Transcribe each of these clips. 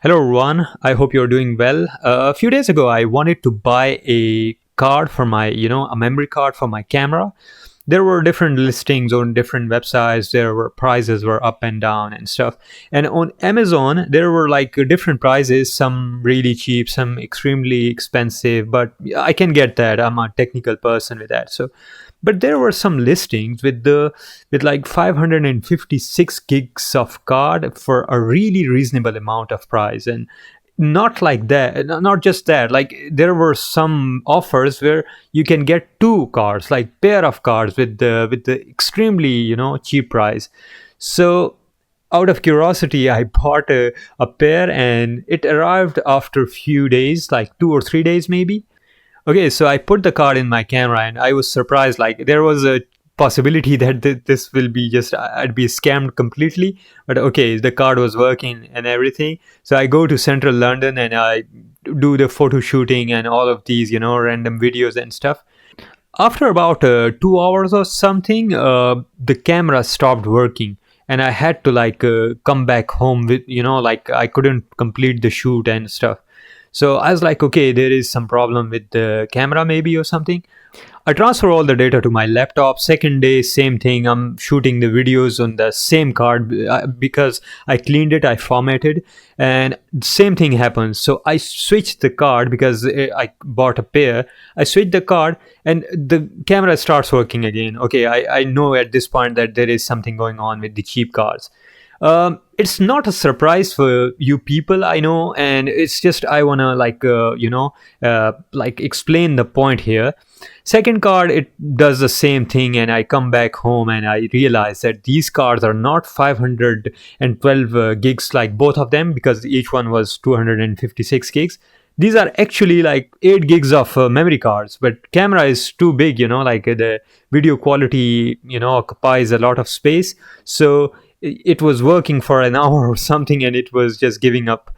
Hello, everyone. I hope you're doing well. A few days ago, I wanted to buy a card for a memory card for my camera. There were different listings on different websites. There were prices were up and down and stuff. And on Amazon, there were like different prices, some really cheap, some extremely expensive, but I can get that. I'm a technical person with that. But there were some listings with like 556 gigs of card for a really reasonable amount of price. And not like that, not just that, like there were some offers where you can get two cards, like pair of cards with the extremely cheap price. So out of curiosity, I bought a pair, and it arrived after a few days, like 2 or 3 days maybe. Okay, so I put the card in my camera, and I was surprised. Like there was a possibility that this will be just I'd be scammed completely. But okay, the card was working and everything. So I go to central London and I do the photo shooting and all of these, random videos and stuff. After about 2 hours or something, the camera stopped working, and I had to like come back home with like I couldn't complete the shoot and stuff. So I was like, okay, there is some problem with the camera maybe or something. I transfer all the data to my laptop. Second day, same thing. I'm shooting the videos on the same card because I cleaned it, I formatted, and same thing happens. So I switched the card because I bought a pair. I switched the card, and the camera starts working again. Okay, I know at this point that there is something going on with the cheap cards. It's not a surprise for you people, I know, and it's just I wanna like explain the point here. Second card, it does the same thing, and I come back home and I realize that these cards are not 512 gigs like both of them, because each one was 256 gigs. These are actually like 8 gigs of memory cards, but camera is too big, like the video quality, occupies a lot of space. So it was working for an hour or something, and it was just giving up.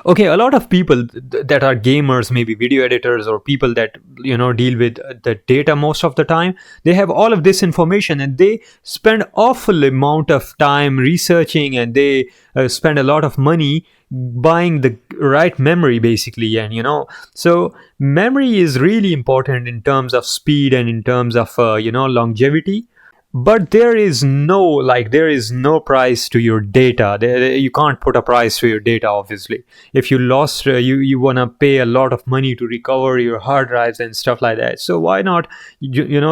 Okay, a lot of people that are gamers, maybe video editors or people that deal with the data most of the time, they have all of this information, and they spend awful amount of time researching, and they spend a lot of money buying the right memory basically. And so memory is really important in terms of speed and in terms of longevity. But there is no price to your data. You can't put a price to your data, obviously. If you lost, you want to pay a lot of money to recover your hard drives and stuff like that. So why not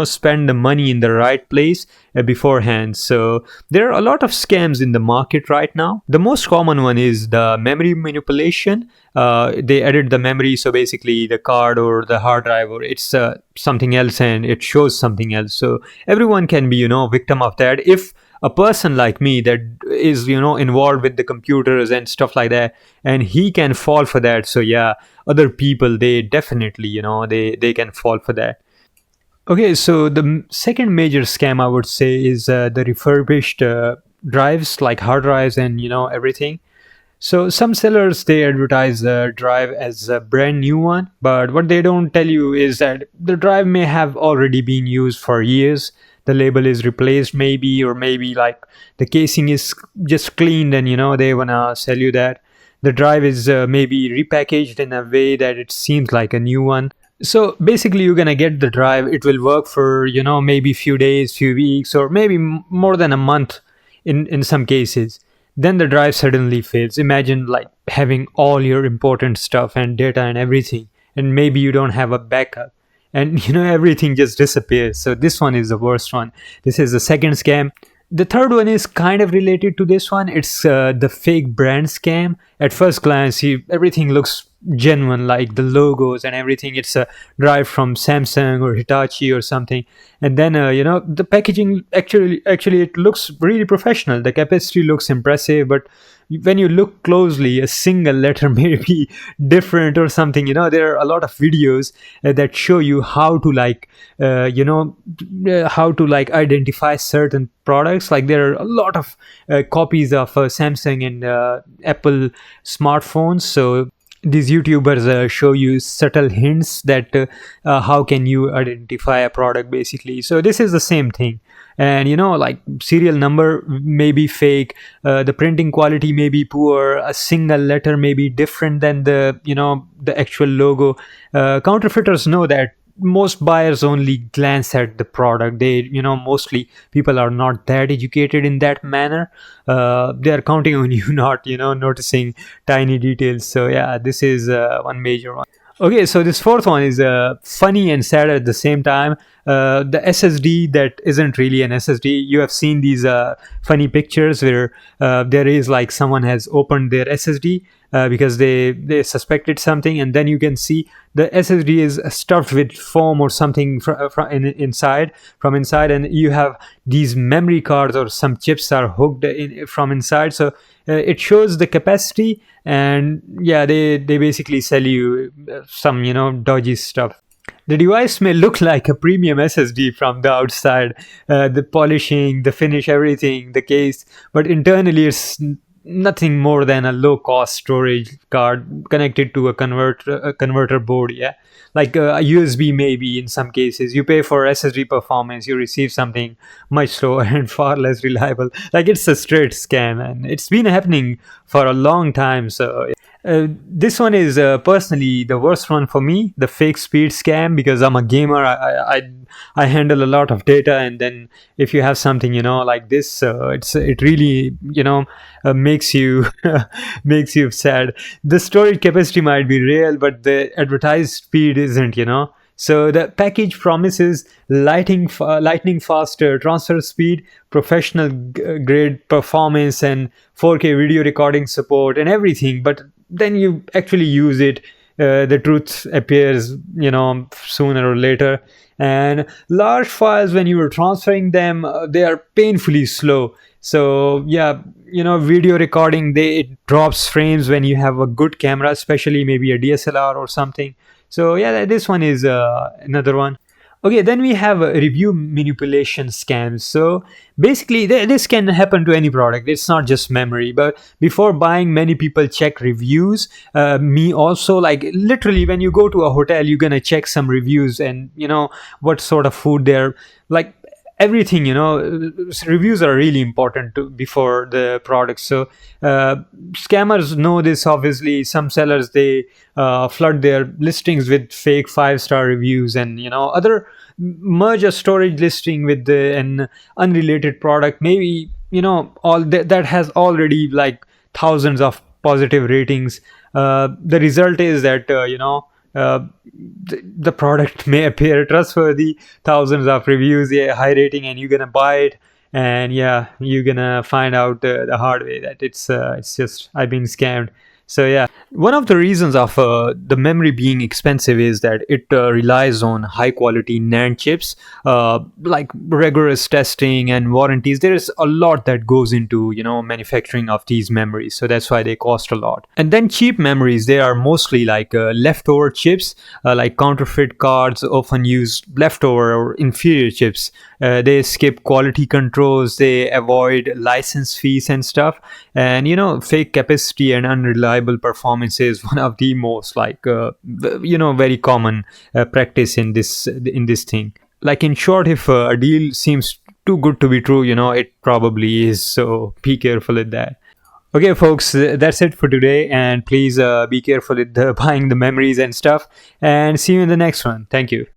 spend the money in the right place beforehand? So there are a lot of scams in the market right now. The most common one is the memory manipulation. They edit the memory, so basically the card or the hard drive, or it's something else, and it shows something else. So everyone can be victim of that. If a person like me that is involved with the computers and stuff like that, and he can fall for that, so yeah, other people, they definitely they can fall for that. Okay, so the second major scam I would say is the refurbished drives, like hard drives and everything. So some sellers, they advertise the drive as a brand new one, but what they don't tell you is that the drive may have already been used for years. The label is replaced maybe, or maybe like the casing is just cleaned, and they wanna sell you that. The drive is maybe repackaged in a way that it seems like a new one. So basically you're gonna get the drive, it will work for maybe few days, few weeks, or maybe more than a month in some cases. Then the drive suddenly fails. Imagine like having all your important stuff and data and everything, and maybe you don't have a backup, and everything just disappears. So this one is the worst one. This is the second scam. The third one is kind of related to this one. It's the fake brand scam. At first glance, everything looks genuine, like the logos and everything. It's a drive from Samsung or Hitachi or something, and then the packaging actually it looks really professional. The capacity looks impressive, but when you look closely, a single letter may be different or something. There are a lot of videos that show you how to how to like identify certain products. Like there are a lot of copies of Samsung and Apple smartphones. So these YouTubers show you subtle hints that how can you identify a product basically. So this is the same thing. and like serial number may be fake, the printing quality may be poor, a single letter may be different than the actual logo. Counterfeiters know that. Most buyers only glance at the product. They mostly people are not that educated in that manner. They are counting on you not noticing tiny details. So yeah, this is one major one. Okay, so this fourth one is funny and sad at the same time. The SSD that isn't really an SSD. You have seen these funny pictures where there is like someone has opened their SSD because they suspected something, and then you can see the SSD is stuffed with foam or something from inside, and you have these memory cards or some chips are hooked from inside. So it shows the capacity, and yeah, they basically sell you some dodgy stuff. The device may look like a premium SSD from the outside, the polishing, the finish, everything, the case, but internally it's nothing more than a low cost storage card connected to a converter board. Yeah, like a USB maybe. In some cases you pay for SSD performance, you receive something much slower and far less reliable. Like, it's a straight scam, and it's been happening for a long time. So this one is personally the worst one for me, the fake speed scam, because I'm a gamer. I handle a lot of data, and then if you have something like this, it really makes you makes you sad. The storage capacity might be real, but the advertised speed isn't. So the package promises lightning faster transfer speed, professional grade performance, and 4K video recording support and everything. But then you actually use it, the truth appears, sooner or later. And large files, when you are transferring them, they are painfully slow. So yeah, video recording, it drops frames when you have a good camera, especially maybe a DSLR or something. So yeah, this one is another one. Okay, then we have review manipulation scams. So basically, this can happen to any product. It's not just memory. But before buying, many people check reviews. Me also, like literally, when you go to a hotel, you're gonna check some reviews and what sort of food they're like. Everything, reviews are really important before the product. So scammers know this. Obviously, some sellers, they flood their listings with fake 5-star reviews, and other merge a storage listing with an unrelated product, maybe all that has already like thousands of positive ratings. The result is that the product may appear trustworthy, thousands of reviews, yeah, high rating, and you're gonna buy it, and yeah, you're gonna find out the hard way that it's just I've been scammed. So yeah, one of the reasons of the memory being expensive is that it relies on high quality NAND chips, like rigorous testing and warranties. There is a lot that goes into manufacturing of these memories, so that's why they cost a lot. And then cheap memories, they are mostly like leftover chips, like counterfeit cards often use leftover or inferior chips. They skip quality controls, they avoid license fees and stuff, and fake capacity and unreliable performance is one of the most like very common practice in this thing. Like, in short, if a deal seems too good to be true, it probably is. So be careful with that. Okay, folks, that's it for today, and please be careful with buying the memories and stuff, and see you in the next one. Thank you.